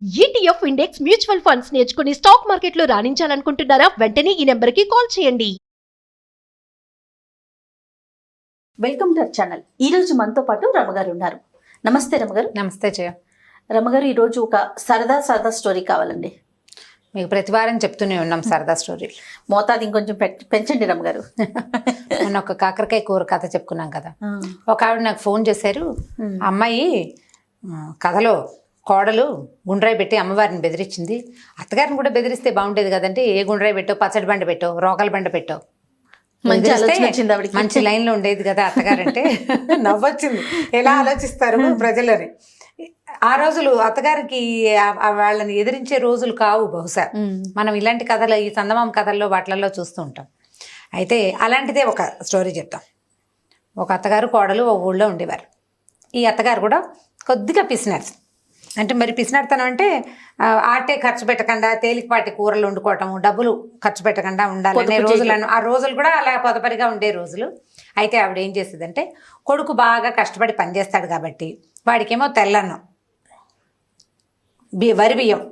ETF index mutual funds నేర్చుకుని stock మార్కెట్లో రాణించాలనుకుంటున్నారా? వెంటనే ఈ నెంబర్కి కాల్ చేయండి. Welcome to our channel. ఈ రోజు మనతో పాటు రమగారు ఉన్నారు. నమస్తే రమగారు. నమస్తే జయ. రమగారు, ఈరోజు ఒక సరదా స్టోరీ కావాలండి. మీకు ప్రతి వారం చెప్తూనే ఉన్నాం సరదా స్టోరీలు. మోతాదు ఇంకొంచెం పెంచండి రమగారు. మొన్న ఒక కాకరకాయ కూర కథ చెప్పుకున్నాం కదా. ఒక ఆవిడ నాకు ఫోన్ చేశారు. అమ్మాయి కథలో కోడలు గుండ్రాయి పెట్టి అమ్మవారిని బెదిరించింది. అత్తగారిని కూడా బెదిరిస్తే బాగుండేది కదంటే, ఏ గుండ్రాయి పెట్టో, పచ్చడి బండ పెట్టో, రోకల బండ పెట్టో, మంచి లైన్ లో ఉండేది కదా అత్తగారంటే. నవ్వొచ్చింది. ఎలా ఆలోచిస్తారు ప్రజలని. ఆ రోజులు అత్తగారికి వాళ్ళని ఎదిరించే రోజులు కావు బహుశా. మనం ఇలాంటి కథలు, ఈ చందమామ కథల్లో వాటిలలో చూస్తూ ఉంటాం. అయితే అలాంటిదే ఒక స్టోరీ చెప్తాం. ఒక అత్తగారు కోడలు ఒక ఊళ్ళో ఉండేవారు. ఈ అత్తగారు కూడా కొద్దిగా పిసినారు. అంటే మరి పిసినాడుతనం అంటే ఆటే ఖర్చు పెట్టకుండా తేలికపాటి కూరలు వండుకోవటం, డబ్బులు ఖర్చు పెట్టకుండా ఉండాలనే రోజులను, ఆ రోజులు కూడా అలా పొదపరిగా ఉండే రోజులు. అయితే ఆవిడ ఏం చేసేదంటే, కొడుకు బాగా కష్టపడి పనిచేస్తాడు కాబట్టి వాడికేమో తెల్లన్నం, వరి బియ్యం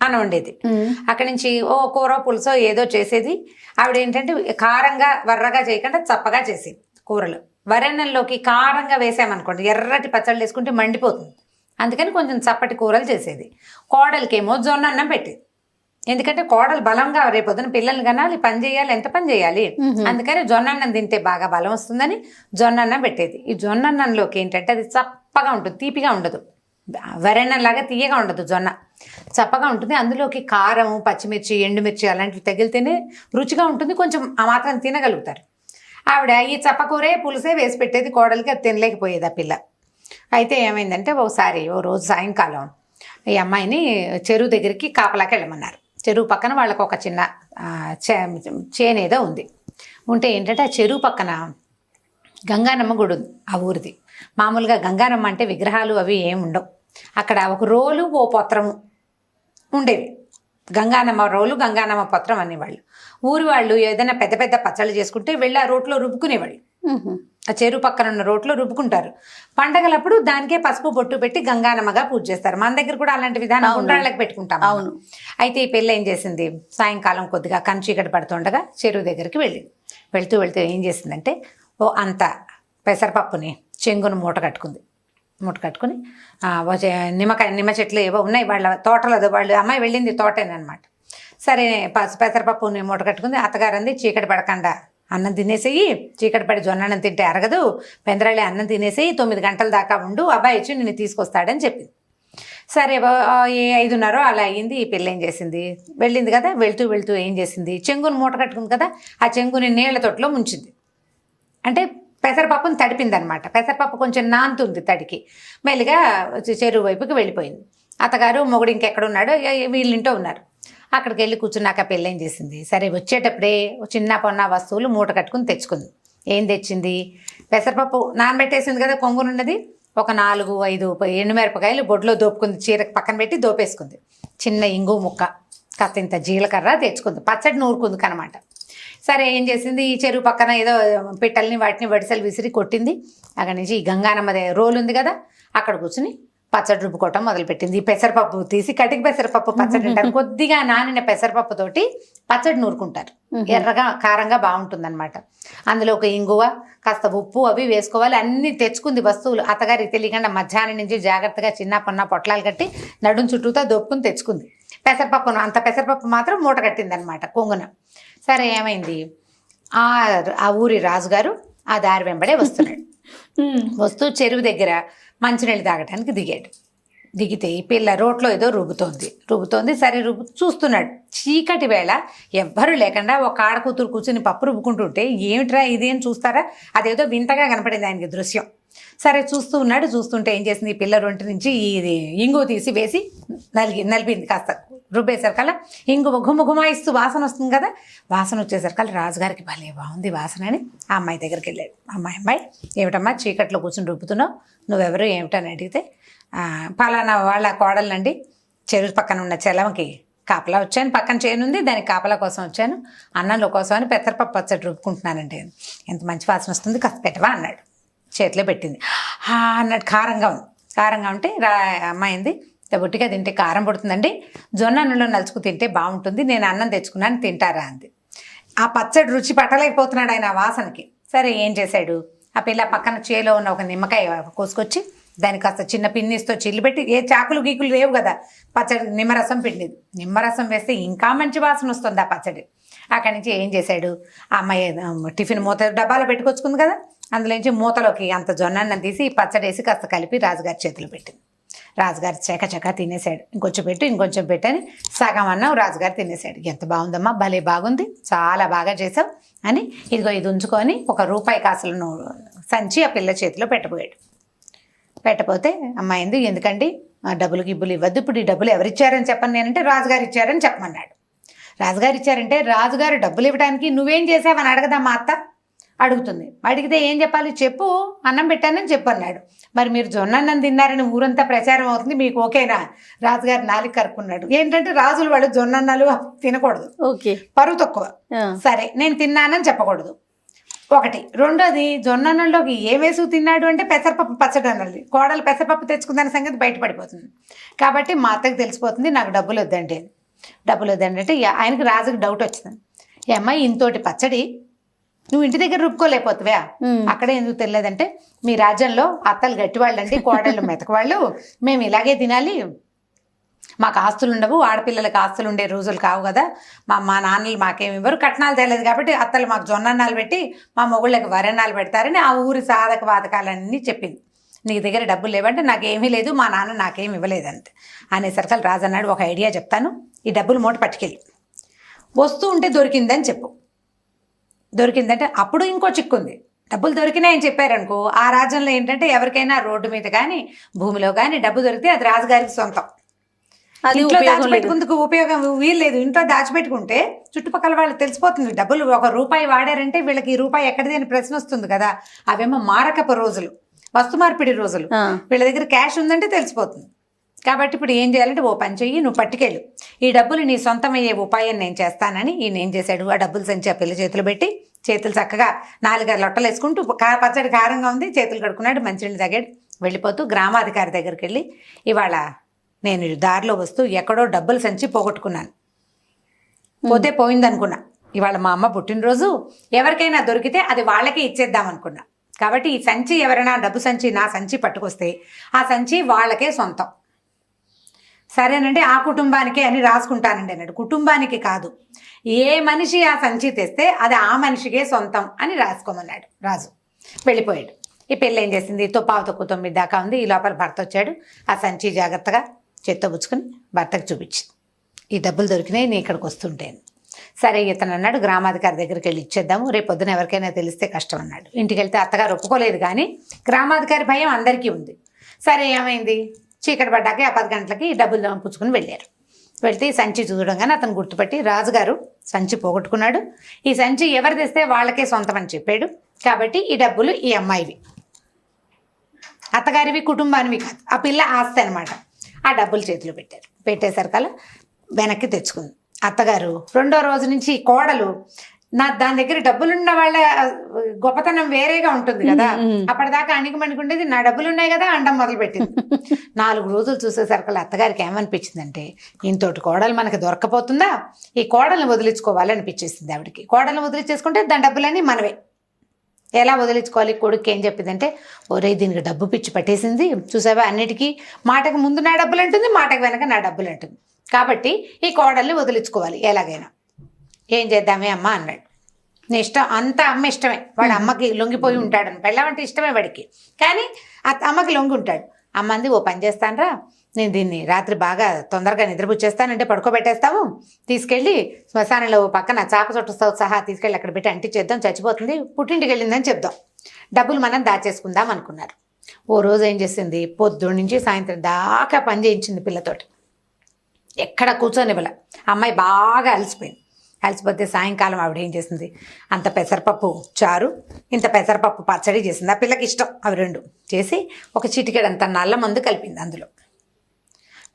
అని ఉండేది. అక్కడి నుంచి ఓ కూర పులుసో ఏదో చేసేది. ఆవిడ ఏంటంటే కారంగా వర్రగా చేయకుండా చప్పగా చేసేది కూరలు. వరెన్నంలోకి కారంగా వేసామనుకోండి, ఎర్రటి పచ్చళ్ళు వేసుకుంటే మండిపోతుంది. అందుకని కొంచెం చప్పటి కూరలు చేసేది. కోడలికేమో జొన్న అన్నం పెట్టేది. ఎందుకంటే కోడలు బలంగా రేపొద్దున పిల్లల్ని కనాలి, పని చేయాలి, ఎంత పని చేయాలి. అందుకని జొన్న అన్నం తింటే బాగా బలం వస్తుందని జొన్న అన్నం పెట్టేది. ఈ జొన్న అన్నంలోకి ఏంటంటే అది చప్పగా ఉంటుంది, తీపిగా ఉండదు. వరెన్నంలాగా తీయగా ఉండదు, జొన్న చప్పగా ఉంటుంది. అందులోకి కారం, పచ్చిమిర్చి, ఎండుమిర్చి అలాంటివి తగిలితేనే రుచిగా ఉంటుంది. కొంచెం ఆ మాత్రం తినగలుగుతారు. ఆవిడ ఈ చప్పకూరే పులుసే వేసి పెట్టేది కోడలికి. అది తినలేకపోయేది ఆ పిల్ల. అయితే ఏమైందంటే, ఒకసారి ఓ రోజు సాయంకాలం ఈ అమ్మాయిని చెరువు దగ్గరికి కాపలాకి వెళ్ళమన్నారు. చెరువు పక్కన వాళ్ళకు ఒక చిన్న చేనేదో ఉంది. ఉంటే ఏంటంటే ఆ చెరువు పక్కన గంగానమ్మ గుడి ఉంది ఆ ఊరిది. మామూలుగా గంగానమ్మ అంటే విగ్రహాలు అవి ఏమి ఉండవు. అక్కడ ఒక రోలు, ఓ పత్రము ఉండేవి. గంగానమ్మ రోలు, గంగానమ్మ పత్రం అనేవాళ్ళు. ఊరి వాళ్ళు ఏదైనా పెద్ద పెద్ద పచ్చళ్ళు చేసుకుంటే వెళ్ళి ఆ రోట్లో రుబ్బుకునేవాళ్ళు. ఆ చెరువు పక్కన ఉన్న రోట్లో రుబ్బుకుంటారు. పండగలప్పుడు దానికే పసుపు బొట్టు పెట్టి గంగానమ్మగా పూజ చేస్తారు. మన దగ్గర కూడా అలాంటి విధానం ఉండ్రాళ్ళకి పెట్టుకుంటాం. అవును. అయితే ఈ పెళ్ళి ఏం చేసింది, సాయంకాలం కొద్దిగా చీకటి పడుతుండగా చెరువు దగ్గరికి వెళ్ళింది. వెళ్తూ ఏం చేసిందంటే, ఓ అంత పెసరపప్పుని చెంగును మూట కట్టుకుని నిమ్మ చెట్లు ఏవో ఉన్నాయి వాళ్ళ తోటలో. వాళ్ళు అమ్మాయి వెళ్ళింది తోటేనమాట. సరే పెసరపప్పుని మూట కట్టుకుంది. అత్తగారు అంది, చీకటి పడకుండా అన్నం తినేసేయి, చీకటి పడి జొన్న అన్నం తింటే అరగదు, పెందరాళి అన్నం తినేసేయి, 9 గంటల దాకా ఉండు, అబ్బాయి వచ్చి నిన్ను తీసుకొస్తాడని చెప్పింది. సరే 5:30 అలా అయ్యింది. ఈ పిల్ల ఏం చేసింది, వెళ్ళింది కదా, వెళ్తూ ఏం చేసింది, చెంగుని మూట కట్టుకుంది కదా, ఆ చెంగుని నీళ్ల తొట్టులో ముంచింది. అంటే పెసరపప్పుని తడిపింది అనమాట. పెసరపప్పు కొంచెం నానుతుంది తడికి. మెల్లిగా చెరువు వైపుకి వెళ్ళిపోయింది. అత్తగారు మొగుడు ఇంకెక్కడున్నాడో, వీళ్ళింటో ఉన్నారు. అక్కడికి వెళ్ళి కూర్చున్నాక పెళ్ళి ఏం చేసింది, సరే వచ్చేటప్పుడే చిన్న పొన్న వస్తువులు మూట కట్టుకుని తెచ్చుకుంది. ఏం తెచ్చింది, పెసరపప్పు నానబెట్టేసింది కదా కొంగునున్నది, ఒక 4-5 ఎండుమిరపకాయలు బొడ్లో దోపుకుంది. చీరకు పక్కన పెట్టి దోపేసుకుంది. చిన్న ఇంగు ముక్క, కాస్తంత జీలకర్ర తెచ్చుకుంది. పచ్చడి నూరుకుంది కనమాట. సరే ఏం చేసింది, ఈ చెరువు పక్కన ఏదో పిట్టల్ని వాటిని వడిసెలు విసిరి కొట్టింది. అక్కడి నుంచి ఈ గంగానమ్మ రోలు ఉంది కదా, అక్కడ కూర్చుని పచ్చడి రుబ్బుకోవటం మొదలుపెట్టింది. ఈ పెసరపప్పు తీసి, కటిక పెసరపప్పు పచ్చడి అంటారు. కొద్దిగా నానిన పెసరపప్పుతోటి పచ్చడి నూరుకుంటారు. ఎర్రగా కారంగా బాగుంటుంది అనమాట. అందులో ఒక ఇంగువ, కాస్త ఉప్పు అవి వేసుకోవాలి. అన్నీ తెచ్చుకుంది వస్తువులు. అత్తగారికి తెలియకుండా మధ్యాహ్నం నుంచి జాగ్రత్తగా చిన్న పొన్న పొట్లాలు కట్టి నడుం చుట్టూతో దొప్పుకుని తెచ్చుకుంది. పెసరపప్పును అంత పెసరపప్పు మాత్రం మూట కట్టింది అనమాట కొంగున. సరే ఏమైంది, ఆ ఊరి రాజుగారు ఆ దారి వెంబడే వస్తున్నాడు. వస్తూ చెరువు దగ్గర మంచినీళ్ళు తాగటానికి దిగితే ఈ పిల్ల రోట్లో ఏదో రుబ్బుతోంది. సరే చూస్తున్నాడు. చీకటి వేళ ఎవ్వరూ లేకుండా ఒక ఆడ కూతురు కూర్చుని పప్పు రుబ్బుకుంటుంటే, ఏమిట్రా ఇది అని చూస్తారా, అదేదో వింతగా కనపడింది ఆయనకి దృశ్యం. సరే చూస్తుంటే ఏం చేసింది, ఈ పిల్ల రొంటి నుంచి ఇది ఇంగు తీసి వేసి నలిపింది. కాస్త రుబ్బేసరికల్లా ఇంగు గుమాయిస్తూ వాసన వస్తుంది కదా, వాసన వచ్చేసరికల్లా రాజుగారికి భలే బాగుంది వాసన అని ఆ అమ్మాయి దగ్గరికి వెళ్ళాడు. అమ్మాయి ఏమిటమ్మా చీకట్లో కూర్చుని రుబ్బుతున్నావు, నువ్వెవరు ఏమిటని అడిగితే, పలానా వాళ్ళ కోడలండి, చెరువు పక్కన ఉన్న చెలమకి కాపలా వచ్చాను, పక్కన చేనుంది దానికి కాపలా కోసం వచ్చాను, అన్నంలో కోసం అని పెసరపప్పు పచ్చడి రుబ్బుకుంటున్నానంటే, ఎంత మంచి వాసన వస్తుంది, కాస్త పెట్టవా అన్నాడు. చేతిలో పెట్టింది. అన్నట్టు కారంగా ఉంటే అమ్మాయింది, ఒట్టిగా తింటే కారం పడుతుందండి, జొన్న అన్నంలో నలుచుకు తింటే బాగుంటుంది, నేను అన్నం తెచ్చుకున్నాను తింటారా అంది. ఆ పచ్చడి రుచి పట్టలేకపోతున్నాడు ఆయన ఆ వాసనకి. సరే ఏం చేశాడు, ఆ పిల్ల పక్కన చేలో ఉన్న ఒక నిమ్మకాయ కోసుకొచ్చి దానికి కాస్త చిన్న పిన్నిస్తో చిల్లు పెట్టి, ఏ చాకులు గీకులు లేవు కదా, పచ్చడి నిమ్మరసం పిండింది. నిమ్మరసం వేస్తే ఇంకా మంచి వాసన వస్తుంది ఆ పచ్చడి. అక్కడి నుంచి ఏం చేశాడు, ఆ అమ్మాయి టిఫిన్ మూత డబ్బాలో పెట్టుకొచ్చుకుంది కదా, అందులోంచి మూతలోకి అంత జొన్నన్నం తీసి పచ్చడి వేసి కాస్త కలిపి రాజుగారి చేతులు పెట్టింది. రాజుగారు చకచకా తినేశాడు. ఇంకొంచెం పెట్టని సగం అన్నం రాజుగారు తినేశాడు. ఎంత బాగుందమ్మా, భలే బాగుంది, చాలా బాగా చేసావు అని ఇదిగో ఇది ఉంచుకొని ఒక రూపాయి కాసులను సంచి ఆ పిల్ల చేతిలో పెట్టబోయాడు. పెట్టపోతే అమ్మాయింది, ఎందుకండి ఆ డబ్బులు గిబ్బులు ఇవ్వద్దు, ఇప్పుడు ఈ డబ్బులు ఎవరిచ్చారని చెప్పను నేనంటే రాజుగారు ఇచ్చారని చెప్పమన్నాడు. రాజుగారు ఇచ్చారంటే రాజుగారు డబ్బులు ఇవ్వడానికి నువ్వేం చేసావని అడగదా మా అత్త అడుగుతుంది. అడిగితే ఏం చెప్పాలి, చెప్పు అన్నం పెట్టానని చెప్పు అన్నాడు. మరి మీరు జొన్న అన్నం తిన్నారని ఊరంతా ప్రచారం అవుతుంది, మీకు ఓకేనా? రాజుగారు నాలుగు కరుక్కున్నాడు. ఏంటంటే రాజులు వాళ్ళు జొన్న అన్నాలు తినకూడదు, ఓకే, పరువు తక్కువ. సరే నేను తిన్నానని చెప్పకూడదు ఒకటి. రెండోది, జొన్న అన్నంలోకి ఏ వేసు తిన్నాడు అంటే పెసరపప్పు పచ్చడి అన్నది. కోడలు పెసరపప్పు తెచ్చుకుందన్న సంగతి బయటపడిపోతుంది. కాబట్టి మా అత్తకి తెలిసిపోతుంది నాకు డబ్బులు వద్దండి. డబ్బులు వద్దండి అంటే ఆయనకి రాజుకి డౌట్ వచ్చింది. ఈ అమ్మాయి ఇంతోటి పచ్చడి నువ్వు ఇంటి దగ్గర రుబ్బుకోలేకపోతువా, అక్కడే ఎందుకు తెలియదంటే మీ రాజ్యంలో అత్తలు గట్టివాళ్ళండి, కోడళ్ళు మెతకవాళ్ళు, మేము ఇలాగే తినాలి, మాకు ఆస్తులు ఉండవు, ఆడపిల్లలకి ఆస్తులు ఉండే రోజులు కావు కదా, మా నాన్నలు మాకేమి ఇవ్వరు, కట్నాలు తెలియదు కాబట్టి అత్తలు మాకు జొన్నన్నాలు పెట్టి మా మొగుళ్ళకి వరన్నాలు పెడతారని ఆ ఊరి సాధక బాధకాలన్నీ చెప్పింది. నీ దగ్గర డబ్బులు లేవంటే నాకేమీ లేదు, మా నాన్న నాకేమి ఇవ్వలేదంతే అనేసరికి రాజు అన్నాడు, ఒక ఐడియా చెప్తాను, ఈ డబ్బులు మూట పట్టుకెళ్ళి వస్తూ ఉంటే దొరికిందని చెప్పు. దొరికిందంటే అప్పుడు ఇంకో చిక్కుంది, డబ్బులు దొరికినాయని చెప్పారనుకో ఆ రాజ్యంలో ఏంటంటే ఎవరికైనా రోడ్డు మీద కానీ భూమిలో కానీ డబ్బు దొరికితే అది రాజుగారికి సొంతం. ఇంట్లో దాచిపెట్టుకుందుకు ఉపయోగం వీల్లేదు. ఇంట్లో దాచిపెట్టుకుంటే చుట్టుపక్కల వాళ్ళకి తెలిసిపోతుంది డబ్బులు ఒక రూపాయి వాడారంటే వీళ్ళకి ఈ రూపాయి ఎక్కడిది అని ప్రశ్న వస్తుంది కదా. అవేమో మారకపు రోజులు, వస్తు మార్పిడి రోజులు, వీళ్ళ దగ్గర క్యాష్ ఉందంటే తెలిసిపోతుంది. కాబట్టి ఇప్పుడు ఏం చేయాలంటే ఓ పని చెయ్యి, నువ్వు పట్టుకెళ్ళు, ఈ డబ్బులు నీ సొంతమయ్యే ఉపాయం నేను చేస్తానని ఈయన ఏం చేశాడు, ఆ డబ్బులు సంచి ఆ పిల్ల చేతులు పెట్టి చేతులు చక్కగా 4 లొట్టలు వేసుకుంటూ పచ్చడి కారంగా ఉంది చేతులు కడుక్కున్నాడు, మంచినీళ్ళు తాగాడు. వెళ్ళిపోతూ గ్రామాధికారి దగ్గరికి వెళ్ళి, ఇవాళ నేను దారిలో వస్తూ ఎక్కడో డబ్బులు సంచి పోగొట్టుకున్నాను, పోతే పోయిందనుకున్నా, ఇవాళ మా అమ్మ పుట్టినరోజు, ఎవరికైనా దొరికితే అది వాళ్ళకే ఇచ్చేద్దాం అనుకున్నా, కాబట్టి ఈ సంచి ఎవరైనా డబ్బు సంచి నా సంచి పట్టుకొస్తే ఆ సంచి వాళ్ళకే సొంతం, సరేనండి ఆ కుటుంబానికే అని రాసుకుంటానండి అన్నాడు. కుటుంబానికి కాదు, ఏ మనిషి ఆ సంచి తెస్తే అది ఆ మనిషికే సొంతం అని రాసుకోమన్నాడు రాజు. వెళ్ళిపోయాడు. ఈ పిల్ల ఏం చేసింది, పావు 9 దాకా ఉంది, ఈ లోపల భర్త వచ్చాడు. ఆ సంచి జాగ్రత్తగా చేత్తో పుచ్చుకొని భర్తకు చూపించింది, ఈ డబ్బులు దొరికినాయి నీ ఇక్కడికి వస్తుంటేను. సరే ఇతను అన్నాడు, గ్రామాధికారి దగ్గరికి వెళ్ళి ఇచ్చేద్దాము, రేపు పొద్దున ఎవరికైనా తెలిస్తే కష్టం అన్నాడు. ఇంటికి వెళ్తే అత్తగారు ఒప్పుకోలేదు, కానీ గ్రామాధికారి భయం అందరికీ ఉంది. సరే ఏమైంది, చీకటి పడ్డాక ఆ 10 గంటలకి డబ్బులు పుచ్చుకొని వెళ్ళారు. వెళ్తే ఈ సంచి చూడగానే అతను గుర్తుపట్టి, రాజుగారు సంచి పోగొట్టుకున్నాడు, ఈ సంచి ఎవరు తెస్తే వాళ్ళకే సొంతం అని చెప్పాడు, కాబట్టి ఈ డబ్బులు ఈ అమ్మాయివి, అత్తగారివి, కుటుంబానివి కాదు, ఆ పిల్ల ఆస్తి అనమాట. ఆ డబ్బులు చేతిలో పెట్టారు. పెట్టేసరికల్లా వెనక్కి తెచ్చుకుంది. అత్తగారు 2వ రోజు నుంచి కోడలు దాని దగ్గర డబ్బులున్న వాళ్ళ గొప్పతనం వేరేగా ఉంటుంది కదా, అప్పటిదాకా అణిగిమణిగుండేది, నా డబ్బులు ఉన్నాయి కదా అండం మొదలు పెట్టింది. 4 రోజులు చూసేసరికి అత్తగారికి ఏమనిపించిందంటే, ఇంతోటి కోడలు మనకి దొరకపోతుందా, ఈ కోడల్ని వదిలించుకోవాలి అనిపించేసింది ఆవిడకి. కోడల్ని వదిలించేసుకుంటే దాని డబ్బులన్నీ మనవే. ఎలా వదిలించుకోవాలి, కొడుకు ఏం చెప్పిందంటే, ఒరే దీనికి డబ్బు పిచ్చి పట్టేసింది చూసావా, అన్నిటికీ మాటకు ముందు నా డబ్బులు అంటుంది, మాటకు వెనక నా డబ్బులు అంటుంది, కాబట్టి ఈ కోడల్ని వదిలించుకోవాలి ఎలాగైనా. ఏం చేద్దామే అమ్మ అన్నాడు. నీ ఇష్టం, అంతా అమ్మ ఇష్టమే, వాడు అమ్మకి లొంగిపోయి ఉంటాడని, పెళ్ళామంటే ఇష్టమే వాడికి, కానీ అమ్మకి లొంగి ఉంటాడు. అమ్మంది, ఓ పని చేస్తానరా, నేను దీన్ని రాత్రి బాగా తొందరగా నిద్రపుచ్చేస్తానంటే పడుకోబెట్టేస్తాము, తీసుకెళ్ళి శ్మశానంలో పక్కన చాప చుట్టూ సహా తీసుకెళ్ళి అక్కడ పెట్టి అంటించేద్దాం, చచ్చిపోతుంది, పుట్టింటికి వెళ్ళిందని చెప్దాం, డబ్బులు మనం దాచేసుకుందాం అనుకున్నారు. ఓ రోజు ఏం చేసింది, పొద్దున్న నుంచి సాయంత్రం దాకా పని చేయించింది పిల్లతోటి, ఎక్కడ కూర్చొనివ్వలే. అమ్మాయి బాగా అలసిపోతే సాయంకాలం ఆవిడ ఏం చేసింది, అంత పెసరపప్పు చారు, ఇంత పెసరపప్పు పచ్చడి చేసింది. ఆ పిల్లకి ఇష్టం అవి 2 చేసి ఒక చిటికెడంత నల్ల మందు కలిపింది అందులో.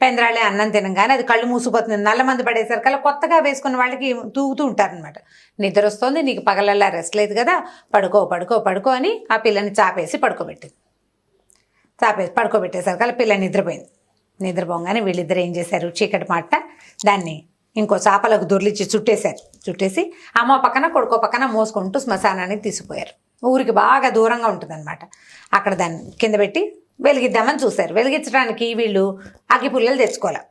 పెందరాళ్ళే అన్నం తినగానే అది కళ్ళు మూసిపోతుంది. నల్ల మందు పడేసరికల్లా కొత్తగా వేసుకున్న వాళ్ళకి తూగుతూ ఉంటారనమాట. నిద్ర వస్తుంది, నీకు పగలల్లా రెస్ట్ లేదు కదా, పడుకో అని ఆ పిల్లని చాపేసి పడుకోబెట్టింది. పడుకోబెట్టేసరికల్లా పిల్ల నిద్రపోయింది. నిద్రపోగానే వీళ్ళిద్దరు ఏం చేశారు, చీకటి మాట దాన్ని ఇంకో చాపలకు దొర్లిచ్చి చుట్టేసి అమ్మ పక్కన కొడుకో పక్కన మోసుకుంటూ శ్మశానానికి తీసుకుపోయారు. ఊరికి బాగా దూరంగా ఉంటుందన్నమాట. అక్కడ దాన్ని కింద పెట్టి వెలిగిద్దామని చూశారు. వెలిగించడానికి వీళ్ళు అగ్గిపుల్లలు తెచ్చుకోవాలి.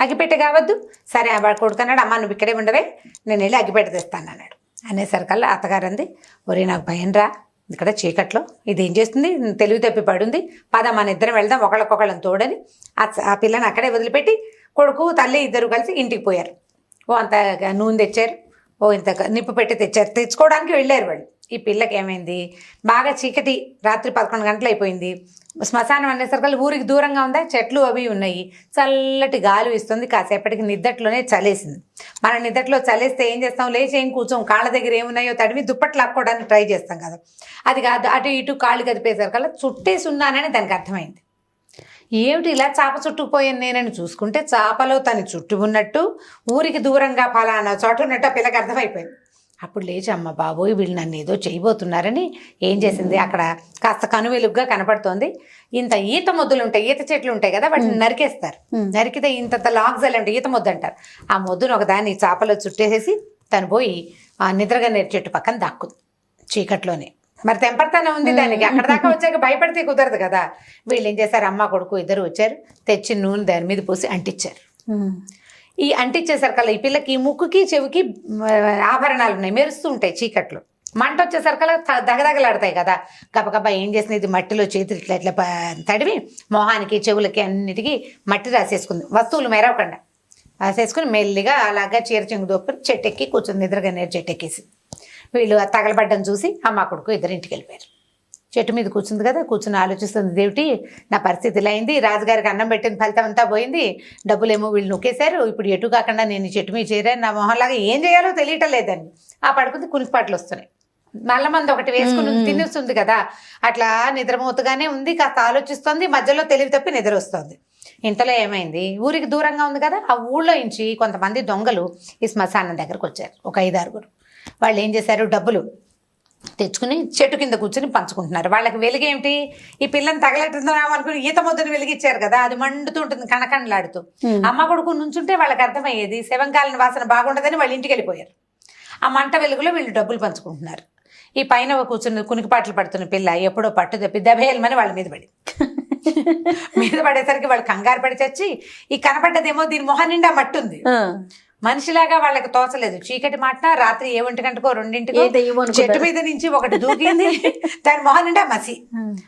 అగ్గిపెట్టె కావద్దు. సరే వాడు కొడుకున్నాడు, అమ్మ నువ్వు ఇక్కడే ఉండవే, నేను వెళ్ళి అగ్గిపెట్టె తెస్తాను అన్నాడు. అనేసరికల్లా అత్తగారు అంది, ఒరే నాకు భయం రా, ఇక్కడ చీకట్లో ఇది ఏం చేస్తుంది, తెలివి తప్పి పడుంది, పద మన ఇద్దరం వెళ్దాం ఒకళ్ళకొకళ్ళని తోడని ఆ పిల్లని అక్కడే వదిలిపెట్టి కొడుకు తల్లి ఇద్దరు కలిసి ఇంటికి పోయారు. ఓ అంత నూనె తెచ్చారు, ఓ ఇంత నిప్పు పెట్టి తెచ్చుకోవడానికి వెళ్ళారు వాళ్ళు. ఈ పిల్లకి ఏమైంది, బాగా చీకటి, రాత్రి 11 గంటలు అయిపోయింది. శ్మశానం అనేసరికి ఊరికి దూరంగా ఉందా, చెట్లు అవి ఉన్నాయి, చల్లటి గాలి ఇస్తుంది. కాసేపటికి నిద్దట్లోనే చలేసింది. మన నిద్దట్లో చలేస్తే ఏం చేస్తాం, లేచి ఏం కూర్చోం, కాళ్ళ దగ్గర ఏమున్నాయో తడివి దుప్పట్లు లాక్కోవడానికి ట్రై చేస్తాం కదా. అది కాదు, అటు ఇటు కాళ్ళు కదిపేసరికల్లా చుట్టేసి ఉన్నానని దానికి అర్థమైంది. ఏమిటి ఇలా చాప చుట్టుకుపోయాను నేనని చూసుకుంటే చాపలో తను చుట్టూ ఉన్నట్టు, ఊరికి దూరంగా ఫలానా చోట ఉన్నట్టు ఆ పిల్లకి అర్థమైపోయింది. అప్పుడు లేచి అమ్మ బాబోయ్ వీళ్ళు నన్ను ఏదో చేయబోతున్నారని ఏం చేసింది, అక్కడ కాస్త కనువెలుగ్గా కనపడుతోంది. ఇంత ఈత మొద్దులు ఉంటాయి, ఈత చెట్లు ఉంటాయి కదా, వాటిని నరికేస్తారు. నరికితే ఇంత లాగ్జల్ అంటే ఈత మొద్దు అంటారు. ఆ మొద్దును ఒకదాన్ని చాపలో చుట్టేసేసి తను పోయి ఆ నిద్రగా చెట్టు పక్కన దాక్కుంది చీకట్లోనే. మరి తెంపడతానే ఉంది దానికి. అక్కడ దాకా వచ్చాక భయపడితే కుదరదు కదా. వీళ్ళు ఏం చేశారు, అమ్మ కొడుకు ఇద్దరు వచ్చారు, తెచ్చి నూనె దాని మీద పోసి అంటించారు. ఈ అంటించేసరికల్లా ఈ పిల్లకి ముక్కుకి చెవికి ఆభరణాలు ఉన్నాయి, మెరుస్తూ ఉంటాయి చీకట్లో. మంట వచ్చేసరికల్లా దగదగలాడతాయి కదా. గబగబా ఏం చేసింది, ఇది మట్టిలో చేతులు ఇట్లా ఇట్లా తడివి మొహానికి చెవులకి అన్నిటికీ మట్టి రాసేసుకుంది, వస్తువులు మెరవకుండా రాసేసుకుని మెల్లిగా అలాగా చీర చెంగు దొప్పి చెట్టెక్కి కూర్చుంది. నిద్రగా నేరు చెట్టెక్కేసి వీళ్ళు తగలబడ్డం చూసి అమ్మ కొడుకు ఇద్దరు ఇంటికి వెళ్ళిపోయారు. చెట్టు మీద కూర్చుంది కదా, కూర్చుని ఆలోచిస్తుంది, దేవుటి నా పరిస్థితి ఇలా అయింది, రాజుగారికి అన్నం పెట్టిన ఫలితం అంతా పోయింది, డబ్బులేమో వీళ్ళు నొక్కేశారు, ఇప్పుడు ఎటు కాకుండా నేను చెట్టు మీద చేరాను, నా మొహంలాగా ఏం చేయాలో తెలియటం లేదని ఆ పడుకుంది. కునికిపాట్లు వస్తున్నాయి, నల్ల మంది ఒకటి వేసుకుని తినేస్తుంది కదా, అట్లా నిద్రమూతగానే ఉంది. కాస్త ఆలోచిస్తుంది, మధ్యలో తెలివి తప్పి నిద్ర వస్తుంది. ఇంతలో ఏమైంది, ఊరికి దూరంగా ఉంది కదా, ఆ ఊళ్ళో నుంచి కొంతమంది దొంగలు ఈ శ్మశానం దగ్గరకు వచ్చారు, ఒక 5-6. వాళ్ళు ఏం చేశారు, డబ్బులు తెచ్చుకుని చెట్టు కింద కూర్చుని పంచుకుంటున్నారు. వాళ్ళకి వెలుగేమిటి, ఈ పిల్లని తగలెట్టుతున్నాం అనుకుని ఈత ముద్దను వెలిగించారు కదా, అది మండుతూ ఉంటుంది కణకణలాడుతూ. అమ్మ కొడుకు నుంచుంటే వాళ్ళకి అర్థమయ్యేది శవంకాలని వాసన బాగుండదని వాళ్ళ ఇంటికి వెళ్ళిపోయారు. ఆ మంట వెలుగులో వీళ్ళు డబ్బులు పంచుకుంటున్నారు. ఈ పైన కూర్చుని కునికిపాట్లు పడుతున్న పిల్ల ఎప్పుడో పట్టు తప్పి దబేయమని వాళ్ళ మీద పడేసరికి వాళ్ళు కంగారు పడి చచ్చి, ఈ కనపడ్డదేమో దీని మొహం నిండా మట్టుంది. మనిషిలాగా వాళ్ళకి తోచలేదు. చీకటి మాట రాత్రి 1 గంటకో 2 చెట్టు మీద నుంచి ఒకటి దూకింది, దాని మొహం నిండా మసి.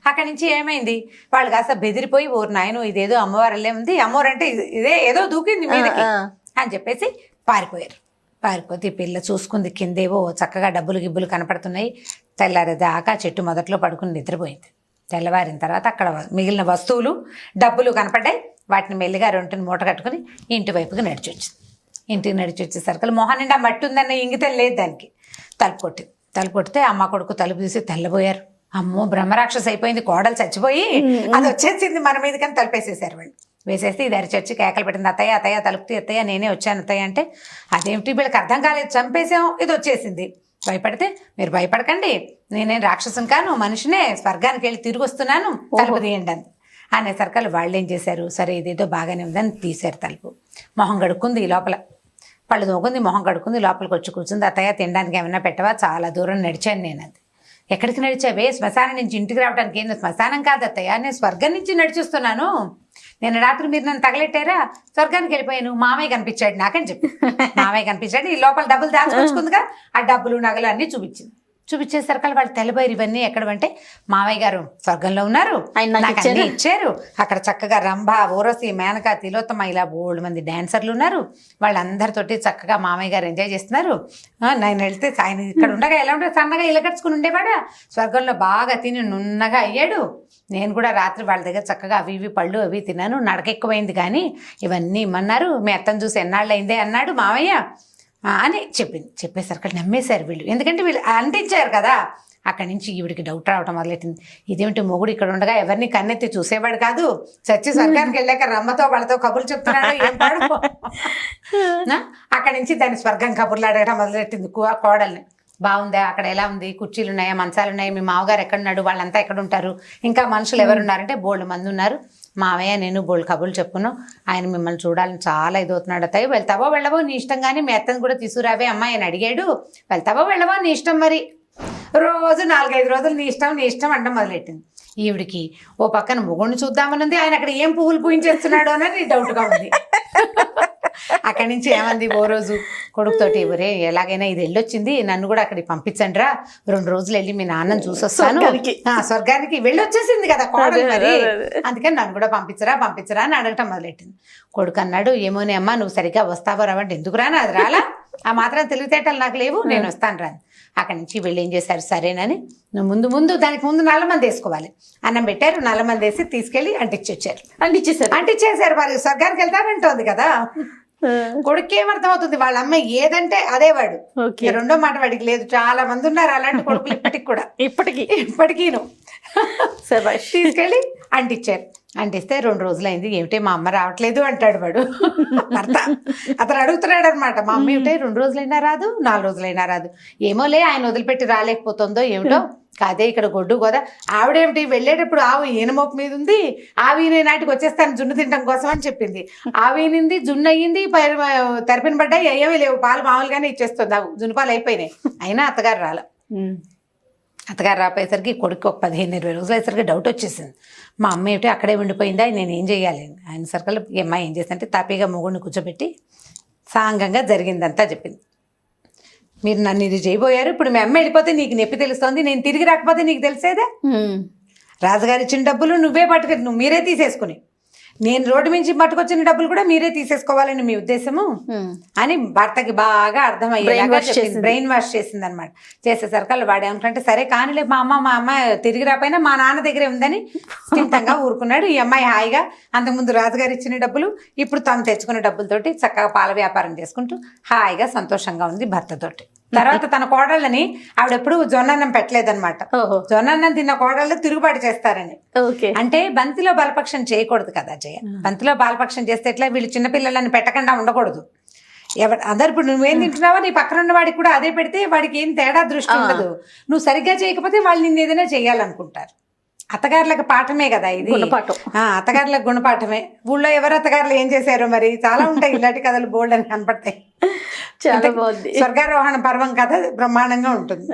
అక్కడి నుంచి ఏమైంది, వాళ్ళు కాస్త బెదిరిపోయి, ఓరు నాయను ఇదేదో అమ్మవారల్లే ఉంది, అమ్మవారంటే ఇదే ఏదో దూకింది మీదకి అని చెప్పేసి పారిపోయారు. పారిపోతే ఈ పిల్ల చూసుకుంది, కిందేవో చక్కగా డబ్బులు గిబ్బులు కనపడుతున్నాయి. తెల్లారేదాకా చెట్టు మొదట్లో పడుకుని నిద్రపోయింది. తెల్లవారిన తర్వాత అక్కడ మిగిలిన వస్తువులు డబ్బులు కనపడ్డాయి. వాటిని మెల్లిగా 2 మూట కట్టుకుని ఇంటి వైపుకి నడిచొచ్చింది. ఇంటికి నడిచి వచ్చేసరికి మొహం నిండా మట్టి ఉందన్న ఇంగితం లేదు దానికి. తలుపు కొట్టితే అమ్మ కొడుకు తలుపు తీసి తెల్లబోయారు. అమ్మో బ్రహ్మరాక్షస అయిపోయింది, కోడలు చచ్చిపోయి అది వచ్చేసింది మన మీద, కానీ తలుపేసేసారు వాళ్ళు. వేసేస్తే ఇది అరిచొచ్చి కేకలు పెట్టింది, అత్తయ్య అత్తయ్య తలుపు అత్తయ్య నేనే వచ్చాను అత్తయ్య అంటే, అదేమిటి వీళ్ళకి అర్థం కాలేదు, చంపేసాం ఇది వచ్చేసింది. భయపడితే, మీరు భయపడకండి, నేనేం రాక్షసం కాను, మనిషినే, స్వర్గానికి వెళ్ళి తిరిగి వస్తున్నాను, తలుపు తీయండి అంది. అనేసరికల్ వాళ్ళు ఏం చేశారు, సరే ఇదేదో బాగానే ఉందని తీశారు తలుపు. మొహం కడుక్కుంది, ఈ లోపల పళ్ళు తోగుంది, మొహం కడుక్కుంది, లోపలికి వచ్చి కూర్చుంది. అత్తయ్య తినడానికి ఏమైనా పెట్టవా, చాలా దూరం నడిచాను నేను. అది ఎక్కడికి నడిచావే, శ్మశానం నుంచి ఇంటికి రావడానికి. ఏందో శ్మశానం కాదు అత్తయ్య, నేను స్వర్గం నుంచి నడిచిస్తున్నాను, నేను రాత్రి మీరు నన్ను తగలెట్టారా, స్వర్గానికి వెళ్ళిపోయాను, మామయ్య కనిపించాడు నాకని చెప్పి. మామయ్య కనిపించాడు, ఈ లోపల డబ్బులు దాచుకొచ్చుకుందిగా, ఆ డబ్బులు నగలు అన్నీ చూపించేసరికి వాళ్ళు తెల్లబోయారు. ఇవన్నీ ఎక్కడవంటే మామయ్య గారు స్వర్గంలో ఉన్నారు, నాకు అన్నీ ఇచ్చారు, అక్కడ చక్కగా రంభ, ఊరసి, మేనక, తిలోత్తమ ఇలా 3 మంది డాన్సర్లు ఉన్నారు, వాళ్ళందరితోటి చక్కగా మామయ్య గారు ఎంజాయ్ చేస్తున్నారు. నేను వెళ్తే ఆయన ఇక్కడ ఉండగా ఎలా ఉంటే సన్నగా ఇలకట్టుకుని ఉండేవాడా, స్వర్గంలో బాగా తిని నున్నగా అయ్యాడు. నేను కూడా రాత్రి వాళ్ళ దగ్గర చక్కగా అవి ఇవి పళ్ళు అవి తిన్నాను, నడక ఎక్కువైంది, కానీ ఇవన్నీ ఇమ్మన్నారు, మీ అత్తను చూసి ఎన్నాళ్ళు అయిందే అన్నాడు మామయ్య అని చెప్పింది. చెప్పేసరికి నమ్మేశారు వీళ్ళు, ఎందుకంటే వీళ్ళు అంటించారు కదా. అక్కడి నుంచి ఈవిడికి డౌట్ రావటం మొదలెట్టింది, ఇదేమిటి మొగుడు ఇక్కడ ఉండగా ఎవరిని కన్నెత్తి చూసేవాడు కాదు, చచ్చి స్వర్గానికి వెళ్ళాక రమ్మతో వాళ్ళతో కబుర్లు చెప్తున్నాడు ఏం పాడు. అక్కడి నుంచి దాన్ని స్వర్గం కబుర్లు అడగడం మొదలెట్టింది కోడల్ని. బాగుందా, అక్కడ ఎలా ఉంది, కుర్చీలు ఉన్నాయా, మంచాలు ఉన్నాయా, మీ మామగారు ఎక్కడున్నాడు, వాళ్ళంతా ఎక్కడ ఉంటారు, ఇంకా మనుషులు ఎవరున్నారంటే 3 మంది ఉన్నారు, మామయ్య నేను బోల్డ్ కబుర్లు చెప్పుకున్నాం, ఆయన మిమ్మల్ని చూడాలని చాలా ఇదవుతున్నాడు అత్తయ్య, వెళ్తావో వెళ్ళవో నీ ఇష్టం, కానీ మీ అత్తని కూడా తీసుకురావే అమ్మ ఆయన అడిగాడు, వెళ్తావో వెళ్ళవో నీ ఇష్టం. మరి రోజు 4-5 రోజులు నీ ఇష్టం అంటాం మొదలెట్టింది. ఈవిడికి ఓ పక్కన మొగుడిని చూద్దామనుంది, ఆయన అక్కడ ఏం పువ్వులు పూయించేస్తున్నాడు అని డౌట్గా ఉంది. అక్కడి నుంచి ఏమంది ఓ రోజు కొడుకుతోటి, ఒరే ఎలాగైనా ఇది వెళ్ళొచ్చింది, నన్ను కూడా అక్కడికి పంపించండి రా, 2 రోజులు వెళ్ళి మీ నాన్నని చూసొస్తాను, స్వర్గానికి వెళ్ళొచ్చేసింది కదా కోడలు మరి, అందుకని నన్ను కూడా పంపించరా అని అడగటం మొదలెట్టింది. కొడుకు అన్నాడు, ఏమోనే అమ్మా నువ్వు సరిగ్గా వస్తావో రావంటే, ఎందుకు రాను, అది రాలా, ఆ మాత్రం తెలివితేటలు నాకు లేవు, నేను వస్తాను రాను. అక్కడి నుంచి వీళ్ళు ఏం చేశారు, సరేనని ముందు దానికి ముందు నల్లమంది వేసుకోవాలి, అన్నం పెట్టారు, నల్లమంది వేసి తీసుకెళ్ళి అంటించేసారు. మరి స్వర్గానికి వెళ్తానంటోంది కదా. కొడుకు ఏమర్థం అవుతుంది, వాళ్ళ అమ్మ ఏదంటే అదే వాడు, రెండో మాట వాడికి లేదు. చాలా మంది ఉన్నారు అలాంటి కొడుకులు ఇప్పటికి కూడా, ఇప్పటికీను. తీసుకెళ్ళి అంటించారు. అంటిస్తే 2 రోజులైంది, ఏమిటే మా అమ్మ రావట్లేదు అంటాడు వాడు భర్త. అతను అడుగుతున్నాడు అనమాట, మా అమ్మ ఏమిటే 2 రోజులైనా రాదు, 4 రోజులైనా రాదు, ఏమోలే ఆయన వదిలిపెట్టి రాలేకపోతుందో ఏమిటో, కాదే ఇక్కడ గొడ్డు కదా, ఆవిడేమిటి వెళ్ళేటప్పుడు ఆవు ఈనమోపు మీద ఉంది, ఆవి నాటికి వచ్చేస్తాను జున్ను తినడం కోసం అని చెప్పింది, ఆవినింది జున్ను అయ్యింది, తెరపిన పడ్డాయి, ఏమీ లేవు, పాలు మామూలుగానే ఇచ్చేస్తుంది, జున్ను పాలు అయిపోయినాయి, అయినా అత్తగారు రాల. అత్తగారు రాపోయేసరికి కొడుకు ఒక 15-20 రోజులు అయ్యేసరికి డౌట్ వచ్చేసింది, మా అమ్మ ఏమిటి అక్కడే ఉండిపోయిందా, నేను ఏం చేయాలి. ఆయన సర్కల్ అమ్మాయి ఏం చేసిందంటే తాపీగా మొగుడిని కూర్చోబెట్టి సాంగంగా జరిగిందంతా చెప్పింది. మీరు నన్ను ఇది చేయబోయారు, ఇప్పుడు మీ అమ్మ వెళ్ళిపోతే నీకు నొప్పి తెలుస్తోంది, నేను తిరిగి రాకపోతే నీకు తెలిసేదే, రాజుగారు ఇచ్చిన డబ్బులు నువ్వే పట్టుకొని మీరే తీసేసుకుని, నేను రోడ్డు నుంచి పట్టుకొచ్చిన డబ్బులు కూడా మీరే తీసేసుకోవాలని మీ ఉద్దేశము అని భర్తకి బాగా అర్థమయ్యేలాగా చెప్పింది. బ్రెయిన్ వాష్ చేసింది అనమాట. చేసేసరికి వాడు ఏమంటే సరే కానీలే మా అమ్మ తిరిగి రాపోయినా మా నాన్న దగ్గరే ఉందని స్థిమితంగా ఊరుకున్నాడు. ఈ అమ్మాయి హాయిగా అంతకుముందు రాజుగారు ఇచ్చిన డబ్బులు, ఇప్పుడు తను తెచ్చుకున్న డబ్బులతోటి చక్కగా పాల వ్యాపారం చేసుకుంటూ హాయిగా సంతోషంగా ఉంది భర్తతోటి. తర్వాత తన కోడళ్ళని ఆవిడెప్పుడు జొన్నన్నం పెట్టలేదన్నమాట. జొన్నన్నం తిన్న కోడళ్ళు తిరుగుబాటు చేస్తారని. అంటే బంతిలో బలపక్షం చేయకూడదు కదా జయ. బంతిలో బాలపక్షం చేస్తే ఎట్లా, వీళ్ళు చిన్నపిల్లలని పెట్టకుండా ఉండకూడదు. అందరు ఇప్పుడు నువ్వేం తింటున్నావో నీ పక్కన ఉన్న వాడికి కూడా అదే పెడితే వాడికి ఏం తేడా దృష్టి ఉండదు. నువ్వు సరిగ్గా చేయకపోతే వాళ్ళు నిన్ను ఏదైనా చేయాలనుకుంటారు. అత్తగారులకు పాఠమే కదా ఇది, అత్తగారులకు గుణపాఠమే. ఊళ్ళో ఎవరు అత్తగారులు ఏం చేశారో మరి చాలా ఉంటాయి ఇలాంటి కథలు, బోల్డ్ అని కనపడతాయి. చాలా బాగుంది. స్వర్గారోహణ పర్వం కథ బ్రహ్మాండంగా ఉంటుంది.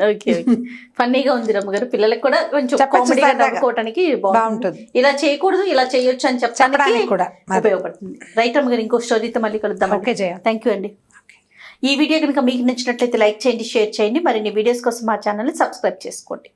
ఫన్నీగా ఉంది రమ్మగారు, పిల్లలకు కూడా కొంచెం కామెడీగా నవ్వుకోవడానికి బాగుంటుంది. ఇలా చేయకూడదు ఇలా చేయొచ్చు అని చెప్పడానికి కూడా ఉపయోగపడుతుంది. రైట్ రమ్మగారు, ఇంకో స్టోరీతో మళ్ళీ కలుద్దాం. ఓకే జయ, థ్యాంక్ యూ అండి. ఈ వీడియో కనుక మీకు నచ్చినట్లయితే లైక్ చేయండి, షేర్ చేయండి. మరిన్ని వీడియోస్ కోసం మా ఛానల్ని సబ్స్క్రైబ్ చేసుకోండి.